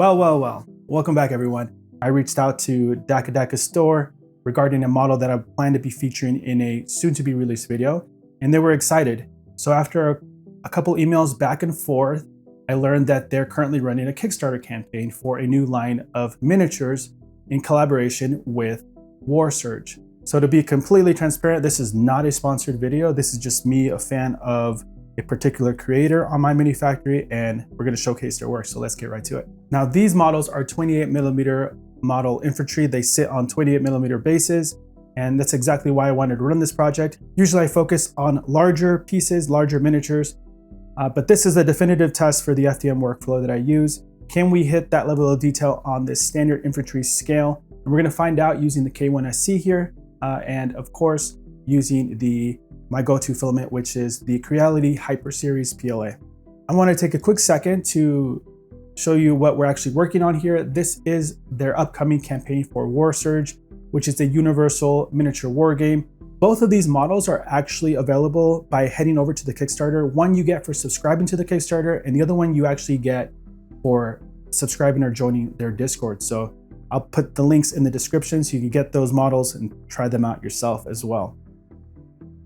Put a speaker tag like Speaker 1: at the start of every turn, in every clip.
Speaker 1: Well. Welcome back, everyone. I reached out to DakaDaka's store regarding a model that I plan to be featuring in a soon-to-be released video, and they were excited. So after a couple emails back and forth, I learned that they're currently running a Kickstarter campaign for a new line of miniatures in collaboration with Warsurge. So to be completely transparent, this is not a sponsored video. This is just me, a fan of a particular creator on my mini factory, and we're going to showcase their work. So let's get right to it. Now, these models are 28mm model infantry. They sit on 28mm bases, and that's exactly why I wanted to run this project. Usually I focus on larger pieces, larger miniatures, but this is a definitive test for the FDM workflow that I use. Can we hit that level of detail on this standard infantry scale? And we're going to find out using the K1SC here, and of course using my go-to filament, which is the Creality Hyper Series PLA. I want to take a quick second to show you what we're actually working on here. This is their upcoming campaign for Warsurge, which is a universal miniature war game. Both of these models are actually available by heading over to the Kickstarter. One you get for subscribing to the Kickstarter, and the other one you actually get for subscribing or joining their Discord. So I'll put the links in the description so you can get those models and try them out yourself as well.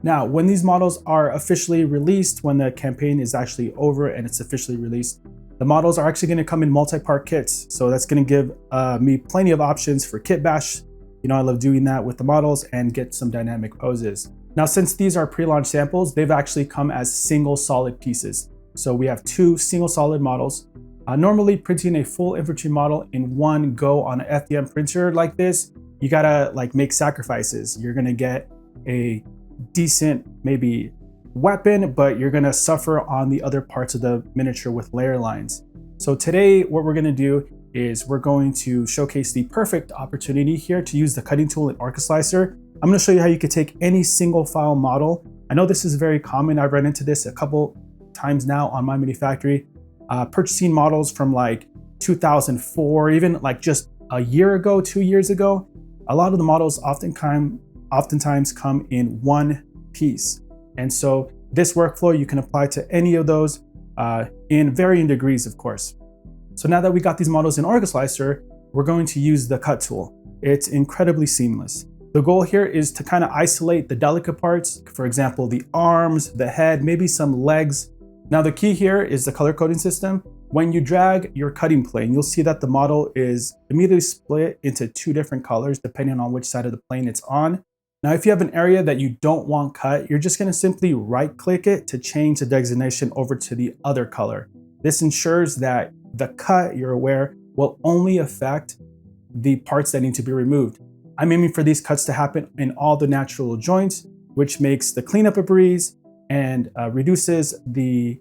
Speaker 1: Now, when these models are officially released, when the campaign is actually over and it's officially released, the models are actually going to come in multi-part kits. So that's going to give me plenty of options for kit bash. You know, I love doing that with the models and get some dynamic poses. Now, since these are pre-launch samples, they've actually come as single solid pieces. So we have two single solid models. Normally printing a full infantry model in one go on an FDM printer like this, you gotta make sacrifices. You're gonna get a decent maybe weapon, but you're gonna suffer on the other parts of the miniature with layer lines. So today what we're gonna do is we're going to showcase the perfect opportunity here to use the cutting tool in Orca Slicer. I'm gonna show you how you could take any single file model. I know this is very common. I've run into this a couple times now on my mini factory. Purchasing models from like 2004, even like just a year ago, 2 years ago. A lot of the models oftentimes come in one piece. And so this workflow you can apply to any of those in varying degrees, of course. So now that we got these models in Orca Slicer, we're going to use the cut tool. It's incredibly seamless. The goal here is to kind of isolate the delicate parts. For example, the arms, the head, maybe some legs. Now the key here is the color coding system. When you drag your cutting plane, you'll see that the model is immediately split into two different colors depending on which side of the plane it's on. Now, if you have an area that you don't want cut, you're just going to simply right-click it to change the designation over to the other color. This ensures that the cut, you're aware, will only affect the parts that need to be removed. I'm aiming for these cuts to happen in all the natural joints, which makes the cleanup a breeze and reduces the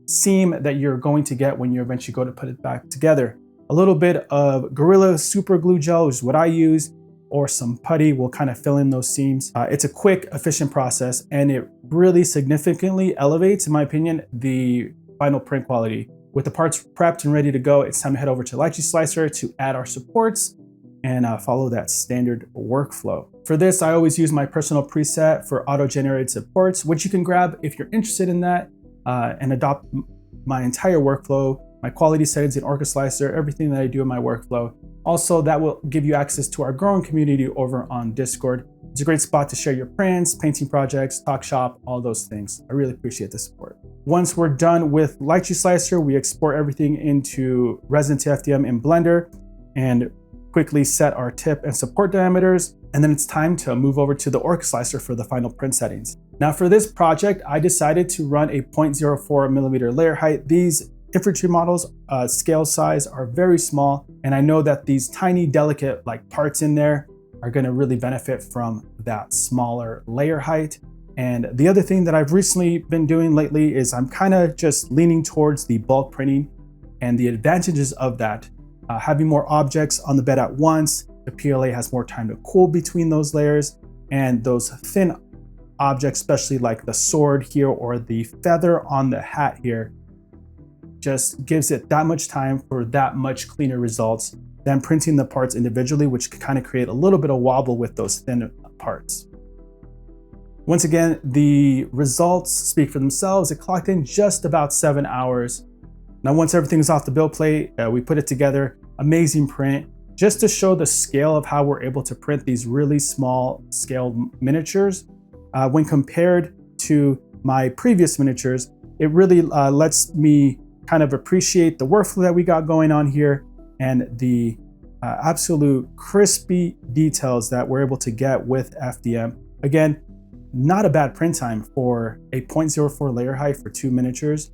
Speaker 1: seam that you're going to get when you eventually go to put it back together. A little bit of Gorilla Super Glue Gel is what I use, or some putty will kind of fill in those seams. It's a quick, efficient process, and it really significantly elevates, in my opinion, the final print quality. With the parts prepped and ready to go, it's time to head over to Lychee Slicer to add our supports and follow that standard workflow. For this, I always use my personal preset for auto-generated supports, which you can grab if you're interested in that, and adopt my entire workflow, my quality settings in Orca Slicer, everything that I do in my workflow. Also, that will give you access to our growing community over on Discord. It's a great spot to share your prints, painting projects, talk shop, all those things. I really appreciate the support. Once we're done with Lychee Slicer, we export everything into Resin to FDM in Blender and quickly set our tip and support diameters. And then it's time to move over to the Orca Slicer for the final print settings. Now for this project, I decided to run a 0.04mm layer height. These infantry models scale size are very small, and I know that these tiny delicate parts in there are going to really benefit from that smaller layer height. And the other thing that I've recently been doing lately is I'm kind of just leaning towards the bulk printing and the advantages of that. Having more objects on the bed at once, the PLA has more time to cool between those layers, and those thin objects, especially like the sword here or the feather on the hat here, just gives it that much time for that much cleaner results than printing the parts individually, which can kind of create a little bit of wobble with those thin parts. Once again, the results speak for themselves. It clocked in just about 7 hours Now, once everything's off the build plate, we put it together. Amazing print, just to show the scale of how we're able to print these really small scale miniatures. When compared to my previous miniatures, it really lets me kind of appreciate the workflow that we got going on here and the absolute crispy details that we're able to get with FDM. Again, not a bad print time for a 0.04 layer height for 2 miniatures.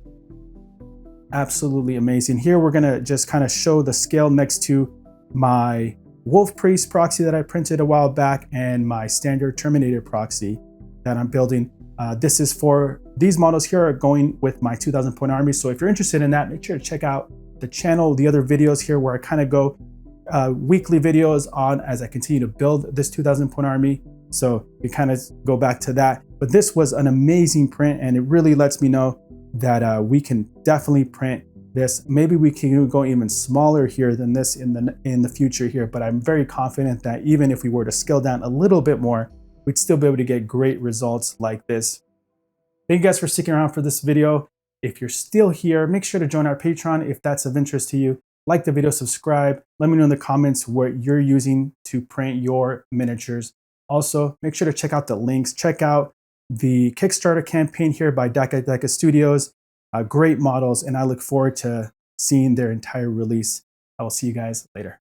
Speaker 1: Absolutely amazing. Here we're gonna just kind of show the scale next to my Wolf Priest proxy that I printed a while back and my standard Terminator proxy that I'm building. This is for these models here are going with my 2000 point army. So if you're interested in that, make sure to check out the channel, the other videos here where I kind of go weekly videos on as I continue to build this 2000 point army. So we kind of go back to that. But this was an amazing print and it really lets me know that we can definitely print this. Maybe we can go even smaller here than this in the future here, but I'm very confident that even if we were to scale down a little bit more, we'd still be able to get great results like this. Thank you guys for sticking around for this video. If you're still here, make sure to join our Patreon if that's of interest to you. Like the video, subscribe. Let me know in the comments what you're using to print your miniatures. Also, make sure to check out the links. Check out the Kickstarter campaign here by DACA Studios. Great models, and I look forward to seeing their entire release. I will see you guys later.